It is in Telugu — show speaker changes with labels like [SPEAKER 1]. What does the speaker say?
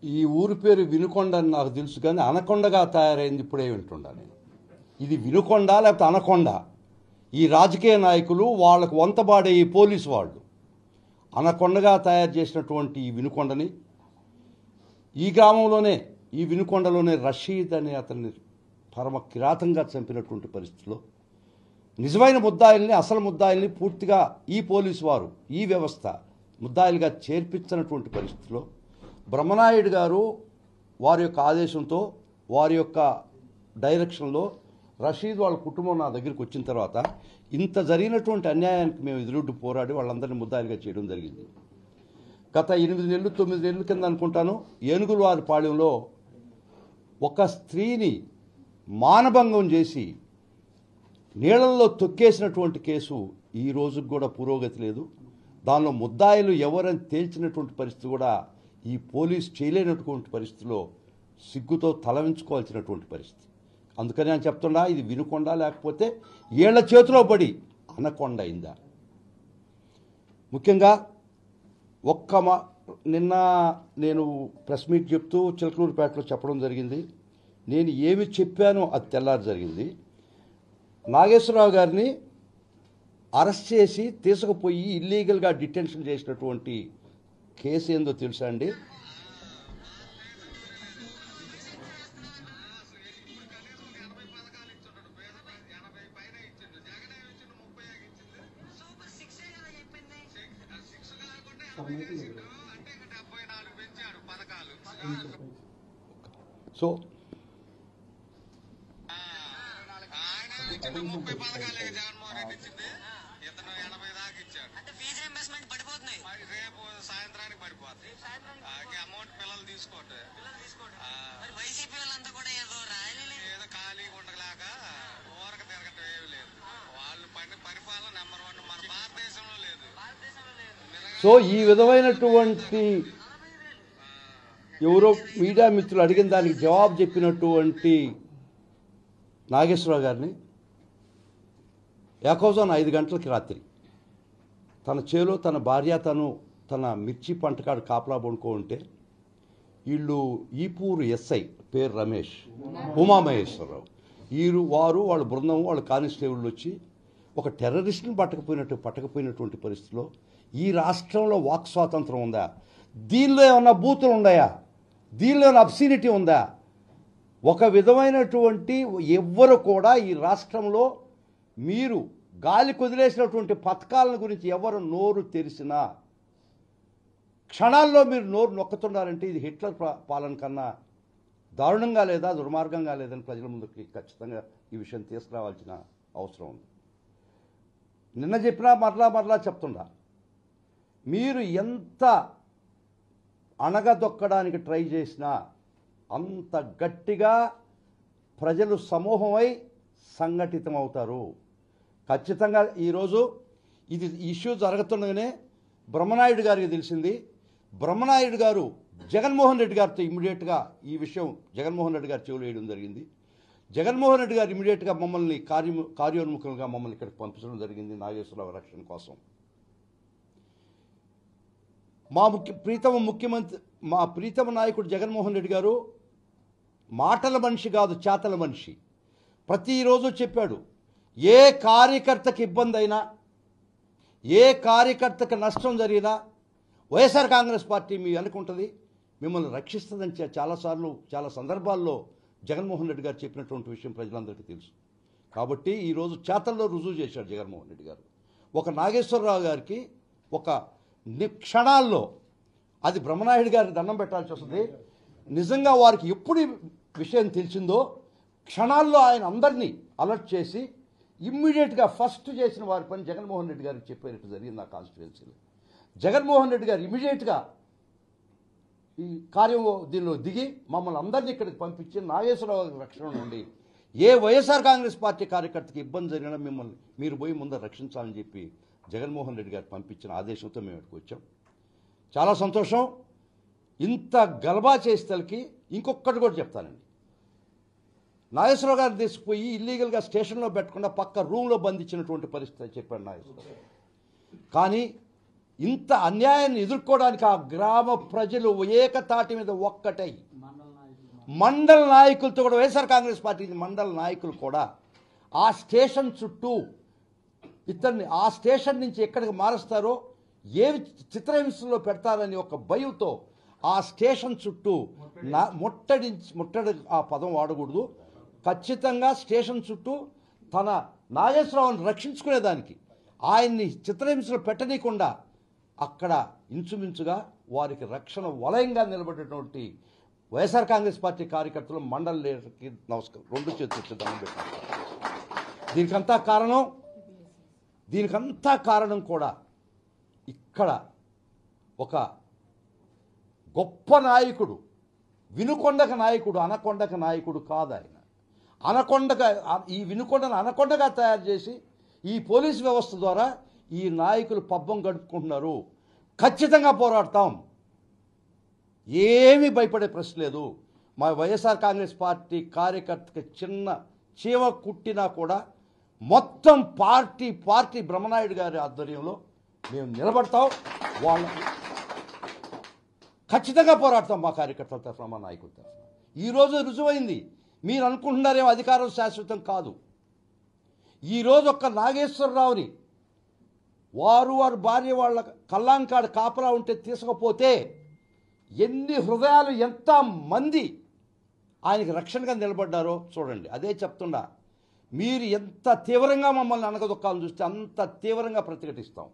[SPEAKER 1] ఈ ఊరి పేరు వినుకొండ అని నాకు తెలుసు, కానీ అనకొండగా తయారైంది ఇప్పుడే వింటున్నా నేను. ఇది వినుకొండ లేకపోతే అనకొండ? ఈ రాజకీయ నాయకులు వాళ్ళకు వంతబాడే ఈ పోలీసు వాళ్ళు అనకొండగా తయారు చేసినటువంటి ఈ వినుకొండని, ఈ గ్రామంలోనే ఈ వినుకొండలోనే రషీద్ అనే అతన్ని పరమ కిరాతంగా చంపినటువంటి పరిస్థితిలో నిజమైన ముద్దాయిల్ని, అసలు ముద్దాయిల్ని పూర్తిగా ఈ పోలీసు వారు, ఈ వ్యవస్థ ముద్దాయిలుగా చేర్పించినటువంటి పరిస్థితిలో బ్రహ్మనాయుడు గారు వారి యొక్క ఆదేశంతో, వారి యొక్క డైరెక్షన్లో రషీద్ వాళ్ళ కుటుంబం నా దగ్గరికి వచ్చిన తర్వాత ఇంత జరిగినటువంటి అన్యాయానికి మేము ఎదురొడ్డు పోరాడి వాళ్ళందరినీ ముద్దాయిలుగా చేయడం జరిగింది. గత 8 నెలలు 9 నెలల కింద అనుకుంటాను, ఏనుగులవారి పాళెంలో ఒక స్త్రీని మానభంగం చేసి నీళ్ళల్లో తొక్కేసినటువంటి కేసు ఈ రోజుకు కూడా పురోగతి లేదు. దానిలో ముద్దాయిలు ఎవరని తేల్చినటువంటి పరిస్థితి కూడా ఈ పోలీసు చేయలేనటువంటి పరిస్థితిలో సిగ్గుతో తలవించుకోవాల్సినటువంటి పరిస్థితి. అందుకని నేను చెప్తున్నా, ఇది వినుకొండ లేకపోతే ఏళ్ల చేతిలో పడి అనకొండ అయిందా? ముఖ్యంగా నిన్న నేను ప్రెస్ మీట్ చెప్తూ చిలకలూరుపేటలో చెప్పడం జరిగింది. నేను ఏమి చెప్పానో అది తెల్లారి జరిగింది. నాగేశ్వరరావు గారిని అరెస్ట్ చేసి తీసుకుపోయి ఇల్లీగల్గా డిటెన్షన్ చేసినటువంటి కేసు ఏందో తెలుసా అండి? సో
[SPEAKER 2] సాయంత్రానికి పడిపోతుంది అమౌంట్ పిల్లలు తీసుకోండి. వైసీపీ వాళ్ళంతా కూడా ఏదో ఖాళీగా ఉండలేక ఊరక తిరగటం ఏమి లేదు. వాళ్ళు పరిపాలన నెంబర్ 1 మన భారతదేశంలో లేదు.
[SPEAKER 1] సో ఈ విధమైనటువంటి ఎవరో మీడియా మిత్రులు అడిగిన దానికి జవాబు చెప్పినటువంటి నాగేశ్వరరావు గారిని ఏకోజాన్ 5 గంటలకి రాత్రి తన చేలో తన భార్య తన మిర్చి పంటకాడు కాపలా పడుకో ఉంటే వీళ్ళు ఈపూరు ఎస్ఐ పేరు రమేష్, ఉమామహేశ్వరరావు, వాళ్ళ బృందం, వాళ్ళ కానిస్టేబుల్ వచ్చి ఒక టెర్రరిస్ట్ని పట్టకపోయినటువంటి పరిస్థితిలో ఈ రాష్ట్రంలో వాక్ స్వాతంత్రం ఉందా? దీనిలో ఏమన్నా బూతులు ఉన్నాయా? దీనిలో ఏమైనా అబ్సినిటీ ఉందా? ఒక విధమైనటువంటి ఎవ్వరు కూడా ఈ రాష్ట్రంలో మీరు గాలి కొదిలేసినటువంటి పథకాలను గురించి ఎవరు నోరు తెరిచినా క్షణాల్లో మీరు నోరు నొక్కుతున్నారంటే ఇది హిట్లర్ పాలన కన్నా దారుణంగా లేదా, దుర్మార్గంగా లేదని ప్రజల ముందుకి ఖచ్చితంగా ఈ విషయం తీసుకురావాల్సిన అవసరం ఉంది. నిన్న చెప్పినా మరలా చెప్తుండా, మీరు ఎంత అణగదొక్కడానికి ట్రై చేసినా అంత గట్టిగా ప్రజలు సమూహమై సంఘటితమవుతారు. ఖచ్చితంగా ఈరోజు ఇది ఇష్యూ జరుగుతుండగానే బ్రహ్మనాయుడు గారికి తెలిసింది. బ్రహ్మనాయుడు గారు జగన్మోహన్ రెడ్డి గారితో ఇమ్మీడియట్గా ఈ విషయం జగన్మోహన్ రెడ్డి గారు చెవులు వేయడం జరిగింది. జగన్మోహన్ రెడ్డి గారు ఇమ్మీడియట్గా మమ్మల్ని కార్యోన్ముఖంగా మమ్మల్ని ఇక్కడికి పంపించడం జరిగింది నాగేశ్వరరావు రక్షణ కోసం. మా ప్రీతమ నాయకుడు జగన్మోహన్ రెడ్డి గారు మాటల మనిషి కాదు, చేతల మనిషి. ప్రతిరోజు చెప్పాడు, ఏ కార్యకర్తకి ఇబ్బంది అయినా, ఏ కార్యకర్తకు నష్టం జరిగినా వైఎస్ఆర్ కాంగ్రెస్ పార్టీ మీ అనుకుంటుంది, మిమ్మల్ని రక్షిస్తుందని చాలాసార్లు చాలా సందర్భాల్లో జగన్మోహన్ రెడ్డి గారు చెప్పినటువంటి విషయం ప్రజలందరికీ తెలుసు. కాబట్టి ఈరోజు చేతల్లో రుజువు చేశాడు జగన్మోహన్ రెడ్డి గారు. ఒక నాగేశ్వరరావు గారికి ఒక క్షణాల్లో అది బ్రహ్మనాయుడు గారికి దండం పెట్టాల్సి వస్తుంది. నిజంగా వారికి ఎప్పుడు విషయం తెలిసిందో క్షణాల్లో ఆయన అందరినీ అలర్ట్ చేసి ఇమ్మీడియట్గా ఫస్ట్ చేసిన వారి పని జగన్మోహన్ రెడ్డి గారికి చెప్పేటట్టు జరిగింది. ఆ కాన్స్టిట్యుయెన్సీలో జగన్మోహన్ రెడ్డి గారు ఇమ్మీడియట్గా ఈ కార్యం దీనిలో దిగి మమ్మల్ని అందరినీ ఇక్కడికి పంపించి నాగేశ్వరరావు రక్షణ నుండి ఏ వైఎస్ఆర్ కాంగ్రెస్ పార్టీ కార్యకర్తకి ఇబ్బంది జరిగినా మిమ్మల్ని మీరు పోయి ముందర రక్షించాలని చెప్పి జగన్మోహన్ రెడ్డి గారు పంపించిన ఆదేశంతో మేము ఇక్కడికి వచ్చాం. చాలా సంతోషం. ఇంత గలబా చేసేతలకి ఇంకొకటి కూడా చెప్తానండి. నాగేశ్వరరావు గారు తీసుకుపోయి ఇల్లీగల్గా స్టేషన్లో పెట్టకుండా పక్క రూమ్లో బంధించినటువంటి పరిస్థితి చెప్పాడు నాగేశ్వరరావు. కానీ ఇంత అన్యాయాన్ని ఎదుర్కోవడానికి ఆ గ్రామ ప్రజలు ఏకతాటి మీద ఒక్కటై మండల నాయకులతో కూడా, వైఎస్ఆర్ కాంగ్రెస్ పార్టీ మండల నాయకులు కూడా ఆ స్టేషన్ చుట్టూ ఇతన్ని ఆ స్టేషన్ నుంచి ఎక్కడికి మారుస్తారో, ఏవి చిత్రహింసలో పెడతారని ఒక భయంతో ఆ స్టేషన్ చుట్టూ ముట్టడి ఆ పదం వాడకూడదు, ఖచ్చితంగా స్టేషన్ చుట్టూ తన నాగేశ్వరరావుని రక్షించుకునేదానికి, ఆయన్ని చిత్రహింసలు పెట్టనీయకుండా అక్కడ ఇంచుమించుగా వారికి రక్షణ వలయంగా నిలబడేటువంటి వైఎస్ఆర్ కాంగ్రెస్ పార్టీ కార్యకర్తలు మండల లీడర్కి నమస్కారం, 2 చేతులు దండం పెట్టారు. దీనికంతా కారణం కూడా ఇక్కడ ఒక గొప్ప నాయకుడు, వినుకొండక నాయకుడు, అనకొండక నాయకుడు కాదు ఆయన. ఈ వినుకొండను అనకొండగా తయారు చేసి ఈ పోలీసు వ్యవస్థ ద్వారా ఈ నాయకులు పబ్బం గడుపుకుంటున్నారు. ఖచ్చితంగా పోరాడతాం, ఏమీ భయపడే ప్రశ్న లేదు. మా వైఎస్ఆర్ కాంగ్రెస్ పార్టీ కార్యకర్తకి చిన్న చీమ కుట్టినా కూడా మొత్తం పార్టీ బ్రహ్మనాయుడు గారి ఆధ్వర్యంలో మేము నిలబడతాం. వాళ్ళ ఖచ్చితంగా పోరాడతాం మా కార్యకర్తల తరఫున, మా నాయకుల తరఫున. ఈరోజు రుజువైంది. మీరు అనుకుంటున్నారేమో అధికారం శాశ్వతం కాదు. ఈరోజు ఒక్క నాగేశ్వరరావుని వారి భార్య వాళ్ళ కల్లాంకాడ కాపలా ఉంటే తీసుకపోతే ఎన్ని హృదయాలు, ఎంత మంది ఆయనకి రక్షణగా నిలబడ్డారో చూడండి. అదే చెప్తున్నా, మీరు ఎంత తీవ్రంగా మమ్మల్ని అనగదొక్కాలని చూస్తే అంత తీవ్రంగా ప్రతిఘటిస్తాం.